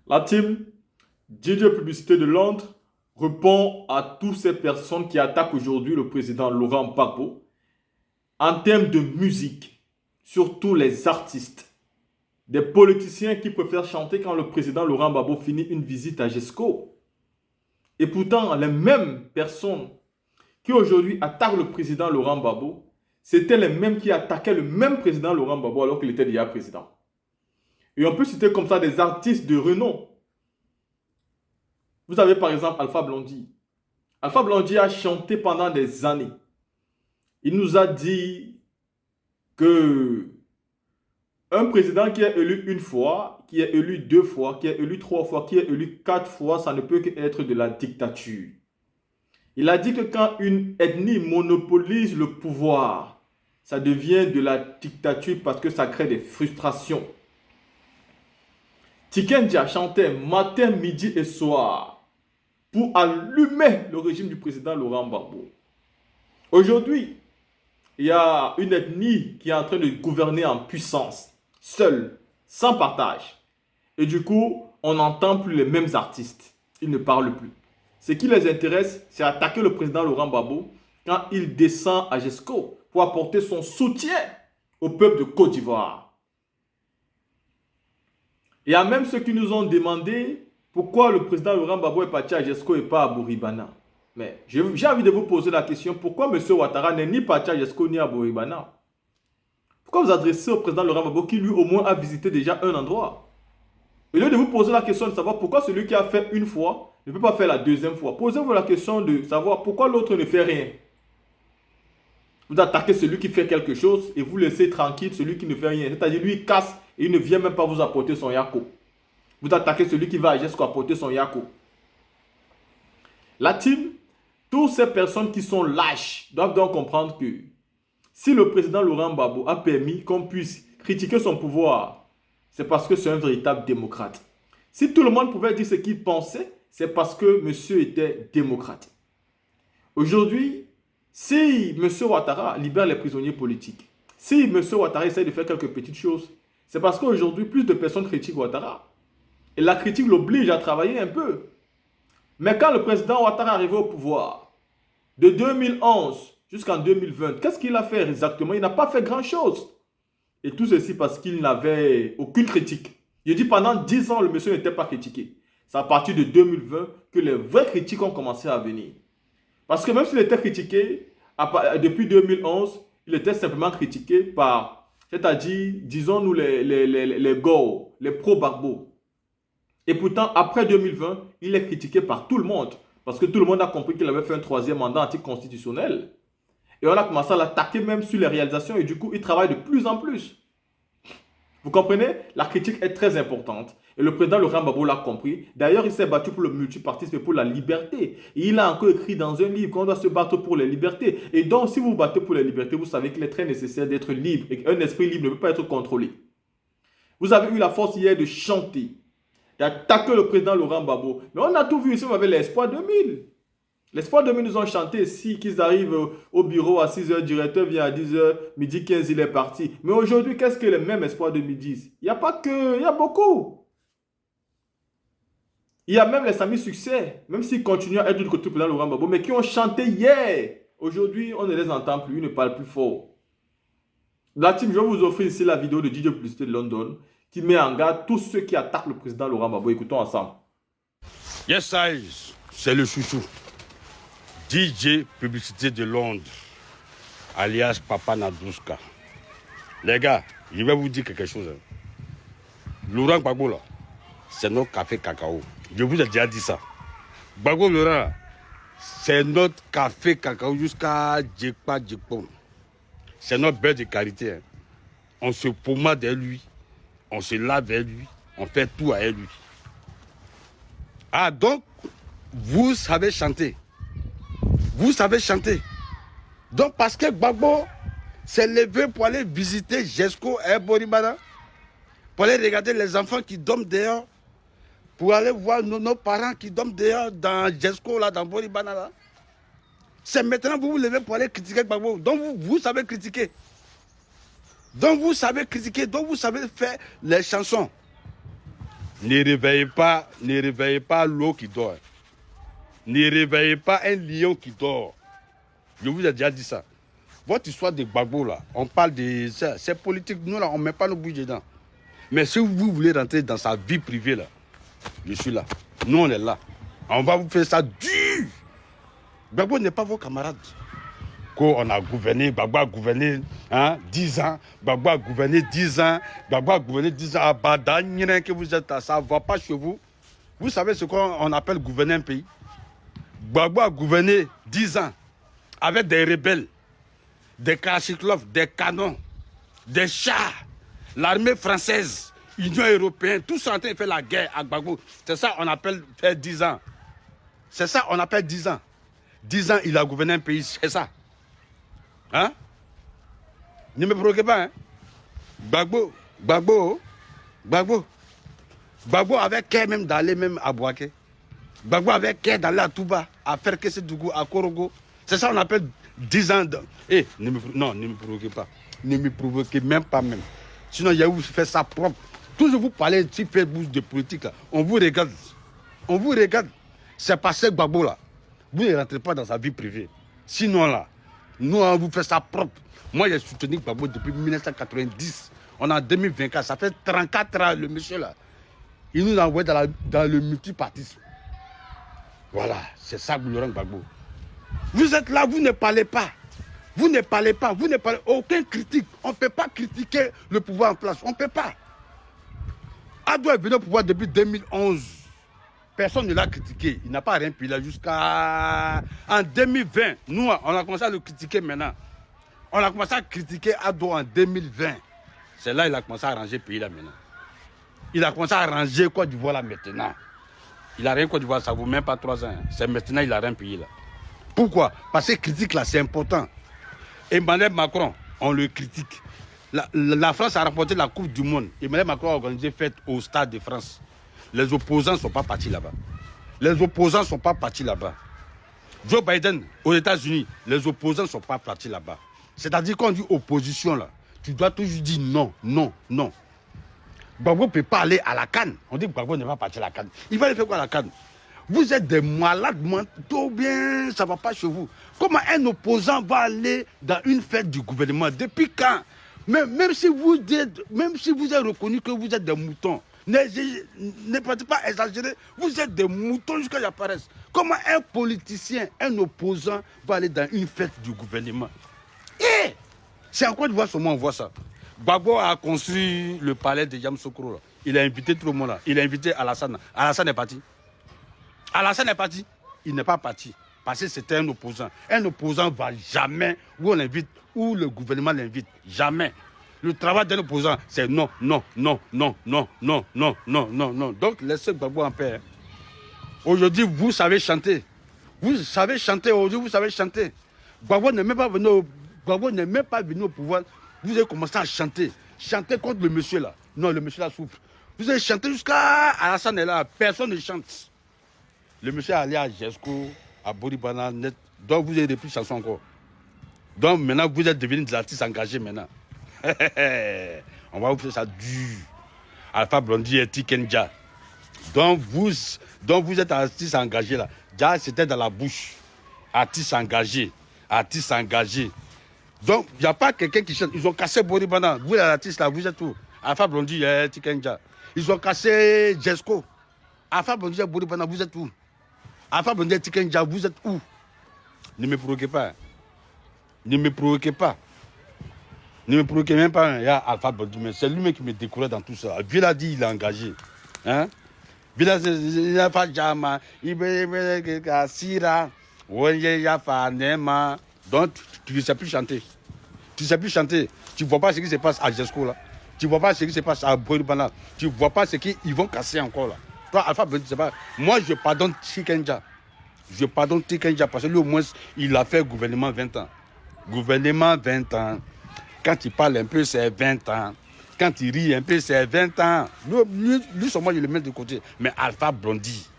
La team DJ Publicité de Londres répond à toutes ces personnes qui attaquent aujourd'hui le président Laurent Gbagbo en termes de musique, surtout les artistes, des politiciens qui préfèrent chanter quand le président Laurent Gbagbo finit une visite à GESCO. Et pourtant, les mêmes personnes qui aujourd'hui attaquent le président Laurent Gbagbo, c'était les mêmes qui attaquaient le même président Laurent Gbagbo alors qu'il était déjà président. Et on peut citer comme ça des artistes de renom. Vous avez par exemple Alpha Blondy. Alpha Blondy a chanté pendant des années. Il nous a dit que un président qui est élu une fois, qui est élu deux fois, qui est élu trois fois, qui est élu quatre fois, ça ne peut qu'être de la dictature. Il a dit que quand une ethnie monopolise le pouvoir, ça devient de la dictature parce que ça crée des frustrations. Tikendia chantait matin, midi et soir pour allumer le régime du président Laurent Gbagbo. Aujourd'hui, il y a une ethnie qui est en train de gouverner en puissance, seule, sans partage. Et du coup, on n'entend plus les mêmes artistes. Ils ne parlent plus. Ce qui les intéresse, c'est attaquer le président Laurent Gbagbo quand il descend à GESCO pour apporter son soutien au peuple de Côte d'Ivoire. Il y a même ceux qui nous ont demandé pourquoi le président Laurent Gbagbo est parti à GESCO et pas à Bouribana. Mais j'ai envie de vous poser la question, pourquoi M. Ouattara n'est ni parti à GESCO ni à Bouribana? Pourquoi vous adressez au président Laurent Gbagbo qui lui au moins a visité déjà un endroit? Au lieu de vous poser la question de savoir pourquoi celui qui a fait une fois ne peut pas faire la deuxième fois, posez-vous la question de savoir pourquoi l'autre ne fait rien. Vous attaquez celui qui fait quelque chose et vous laissez tranquille celui qui ne fait rien. C'est-à-dire lui il casse et il ne vient même pas vous apporter son yako. Vous attaquez celui qui va à GESCO apporter son yako. La team, toutes ces personnes qui sont lâches doivent donc comprendre que si le président Laurent Gbagbo a permis qu'on puisse critiquer son pouvoir, c'est parce que c'est un véritable démocrate. Si tout le monde pouvait dire ce qu'il pensait, c'est parce que monsieur était démocrate. Aujourd'hui, si M. Ouattara libère les prisonniers politiques, si M. Ouattara essaie de faire quelques petites choses, c'est parce qu'aujourd'hui, plus de personnes critiquent Ouattara. Et la critique l'oblige à travailler un peu. Mais quand le président Ouattara est arrivé au pouvoir, de 2011 jusqu'en 2020, qu'est-ce qu'il a fait exactement? Il n'a pas fait grand-chose. Et tout ceci parce qu'il n'avait aucune critique. Je dis pendant 10 ans, le monsieur n'était pas critiqué. C'est à partir de 2020 que les vraies critiques ont commencé à venir. Parce que même s'il était critiqué, depuis 2011, il était simplement critiqué par, c'est-à-dire, disons-nous, les Go, les pro-Gbagbo. Et pourtant, après 2020, il est critiqué par tout le monde. Parce que tout le monde a compris qu'il avait fait un troisième mandat anticonstitutionnel. Et on a commencé à l'attaquer même sur les réalisations. Et du coup, il travaille de plus en plus. Vous comprenez? La critique est très importante. Et le président Laurent Gbagbo l'a compris. D'ailleurs, il s'est battu pour le multipartisme et pour la liberté. Et il a encore écrit dans un livre qu'on doit se battre pour les libertés. Et donc, si vous vous battez pour les libertés, vous savez qu'il est très nécessaire d'être libre. Et qu'un esprit libre ne peut pas être contrôlé. Vous avez eu la force hier de chanter, d'attaquer le président Laurent Gbagbo. Mais on a tout vu ici, on avait l'Espoir 2000. L'Espoir 2000 nous ont chanté ici qu'ils arrivent au bureau à 6h, le directeur vient à 10h, midi 15, il est parti. Mais aujourd'hui, qu'est-ce que les mêmes Espoir 2000 disent? Il n'y a pas que, il y a beaucoup. Il y a même les Sami Succès, même s'ils continuent à être du côté du président Laurent Gbagbo, mais qui ont chanté hier. Aujourd'hui, on ne les entend plus, ils ne parlent plus fort. La team, je vais vous offrir ici la vidéo de DJ Publicité de London qui met en garde tous ceux qui attaquent le président Laurent Gbagbo. Écoutons ensemble. Yes, guys, c'est le chouchou. DJ Publicité de Londres, alias Papa Nadouska. Les gars, je vais vous dire quelque chose. Laurent Gbagbo, là, c'est notre café cacao. Je vous ai déjà dit ça. Gbagbo Laurent, c'est notre café cacao jusqu'à Djekpa Djekpon. C'est notre beurre de qualité. Hein. On se pommade à lui, on se lave à lui, on fait tout à lui. Ah, donc, vous savez chanter. Vous savez chanter. Donc, parce que Gbagbo s'est levé pour aller visiter GESCO et Bouribana, pour aller regarder les enfants qui dorment dehors, pour aller voir nos parents qui dorment dehors dans GESCO, là, dans Bouribana, là. C'est maintenant que vous vous levez pour aller critiquer Gbagbo. Donc, vous savez critiquer. Donc, vous savez critiquer. Donc, vous savez faire les chansons. ne réveillez pas l'eau qui dort. Ne réveillez pas un lion qui dort. Je vous ai déjà dit ça. Votre histoire de Gbagbo, là, on parle de ça. C'est politique. Nous, là, on ne met pas nos bouches dedans. Mais si vous voulez rentrer dans sa vie privée, là, je suis là. Nous, on est là. On va vous faire ça dur. Gbagbo n'est pas vos camarades. On a gouverné, Gbagbo a gouverné 10 ans. Gbagbo a gouverné 10 ans. Gbagbo a gouverné 10 ans. Abada, que vous êtes, ça ne va pas chez vous. Vous savez ce qu'on appelle gouverner un pays? Gbagbo a gouverné 10 ans avec des rebelles, des Kalachnikov, des canons, des chars, l'armée française, l'Union européenne, tous sont en train de faire la guerre à Gbagbo. C'est ça qu'on appelle faire 10 ans. C'est ça qu'on appelle 10 ans. 10 ans, il a gouverné un pays, c'est ça. Hein? Ne me provoquez pas, hein? Gbagbo avait qu'à même d'aller même à Bouaké. Gbagbo avait qu'à d'aller à Touba, à faire Kessédougou, à Korogo. C'est ça qu'on appelle 10 ans. Non, ne me provoquez pas. Ne me provoquez même pas même. Sinon, il y a où faire ça propre. Toujours vous parlez de Facebook de politique, là. On vous regarde. On vous regarde. C'est passé Gbagbo là. Vous ne rentrez pas dans sa vie privée. Sinon là, nous on vous fait ça propre. Moi j'ai soutenu Gbagbo depuis 1990. On est en 2024. Ça fait 34 ans le monsieur là. Il nous a envoyé dans le multipartisme. Voilà, c'est ça Laurent Gbagbo. Vous êtes là, vous ne parlez pas. Vous ne parlez pas, vous ne parlez aucun critique. On ne peut pas critiquer le pouvoir en place. On ne peut pas. Ado est venu au pouvoir depuis 2011. Personne ne l'a critiqué. Il n'a pas rien payé là jusqu'à... En 2020, nous, on a commencé à le critiquer maintenant. On a commencé à critiquer Ado en 2020. C'est là qu'il a commencé à arranger le pays là maintenant. Il a commencé à arranger Côte d'Ivoire là maintenant. Il a rien Côte d'Ivoire, ça ne vaut même pas 3 ans. C'est maintenant qu'il a rien payé là. Pourquoi? Parce que critique là, c'est important. Emmanuel Macron, on le critique. La France a remporté la Coupe du Monde. Emmanuel Macron a organisé fête au Stade de France. Les opposants ne sont pas partis là-bas. Les opposants ne sont pas partis là-bas. Joe Biden, aux États-Unis, les opposants ne sont pas partis là-bas. C'est-à-dire qu'on dit opposition là, tu dois toujours dire non, non, non. Gbagbo ne peut pas aller à la Cannes. On dit que Gbagbo ne va pas partir à la Cannes. Il va aller faire quoi à la Cannes? Vous êtes des malades mentaux, bien, ça ne va pas chez vous. Comment un opposant va aller dans une fête du gouvernement? Depuis quand? Même si vous êtes reconnu que vous êtes des moutons, ne pas exagérer, vous êtes des moutons jusqu'à ce qu'ils apparaissent. Comment un politicien, un opposant va aller dans une fête du gouvernement? C'est en Côte d'Ivoire seulement on voit ça. Gbagbo a construit le palais de Yamoussoukro. Il a invité tout le monde là. Il a invité Alassane. Alassane est parti. Alassane est parti. Il n'est pas parti. Parce que c'était un opposant. Un opposant ne va jamais où on l'invite, où le gouvernement l'invite. Jamais. Le travail d'un opposant, c'est non, non, non, non, non, non, non, non, non, non. Donc laissez Gbagbo en paix. Aujourd'hui, vous savez chanter. Vous savez chanter. Aujourd'hui, vous savez chanter. Gbagbo n'est même pas venu au pouvoir. Vous avez commencé à chanter. Chanter contre le monsieur là. Non, le monsieur là souffre. Vous avez chanté jusqu'à Alassane est là. Personne ne chante. Le monsieur est allé à Jesco, à Boribana, net. Donc vous avez des plus chansons encore. Donc maintenant vous êtes devenus des artistes engagés maintenant. On va vous faire ça dur. Alpha Blondy et Tikenja. Donc vous êtes artistes engagés là. Déjà c'était dans la bouche. Artistes engagés. Artistes engagés. Donc il n'y a pas quelqu'un qui chante. Ils ont cassé Boribana. Vous les artistes là, vous êtes où? Alpha Blondy et Tikenja. Ils ont cassé Jesco. Alpha Blondy et Boribana, vous êtes où? Alpha Blondy et Tikenja, vous êtes où? Ne me provoquez pas. Ne me provoquez pas. Ne me provoquez même pas. Il y a Alpha Blondy, mais c'est lui-même qui me découvre dans tout ça. Villa dit il est engagé. Hein? Villa il a pas Jama. Donc tu ne sais plus chanter. Tu ne sais plus chanter. Tu ne vois pas ce qui se passe à Jesco là. Tu ne vois pas ce qui se passe à Boribana. Tu ne vois pas ce qu'ils vont casser encore là. Toi, Alpha Blondy, c'est pas. Moi, je pardonne Tikenja. Je pardonne Tikenja parce que lui, au moins, il a fait gouvernement 20 ans. Gouvernement 20 ans. Quand il parle un peu, c'est 20 ans. Quand il rit un peu, c'est 20 ans. Lui seulement, je le mets de côté. Mais Alpha Blondy,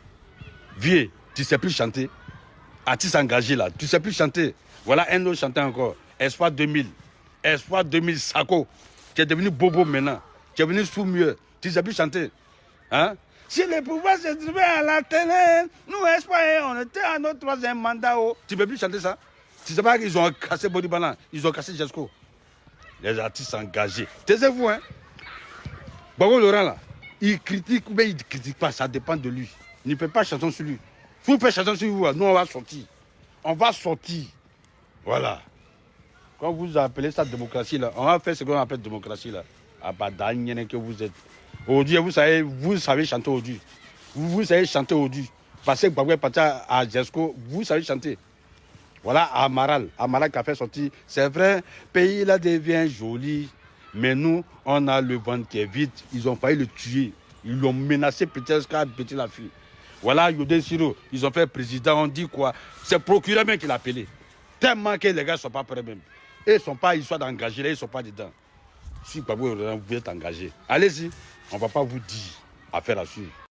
vieux, tu ne sais plus chanter. Artiste engagé là, tu ne sais plus chanter. Voilà un autre chanteur encore. Espoir 2000. Espoir 2000, Sako. Tu es devenu bobo maintenant. Tu es devenu sous-mieux. Tu ne sais plus chanter. Hein? Si le pouvoir se trouvait à la télé, nous, espoirs, on était à notre 3e mandat. Oh. Tu ne peux plus chanter ça? Tu sais pas qu'ils ont cassé Bodibana, ils ont cassé Jesco. Les artistes engagés. Taisez-vous, hein? Babo Laurent, là, il critique ou bien il ne critique pas, ça dépend de lui. Il ne fait pas chanson sur lui. Si vous faites chanson sur vous, nous, on va sortir. On va sortir. Voilà. Quand vous appelez ça démocratie, là, on va faire ce qu'on appelle démocratie, là. Ah bah, que vous êtes. Aujourd'hui, vous savez chanter aujourd'hui. Vous savez chanter aujourd'hui. Parce que Baboué Pacha à Jesco, vous savez chanter. Voilà Amaral. Amaral qui a fait sortir. C'est vrai, pays là devient joli. Mais nous, on a le ventre qui est vide. Ils ont failli le tuer. Ils l'ont menacé peut-être jusqu'à péter la fille. Voilà Yodé Siro. Ils ont fait président. On dit quoi? C'est le procureur même qui l'a appelé. Tellement que les gars ne sont pas prêts même. Et ils sont pas, ils sont engagés là, ils ne sont pas dedans. Si Babou vous êtes engagé, allez-y. On ne va pas vous dire affaire à suivre.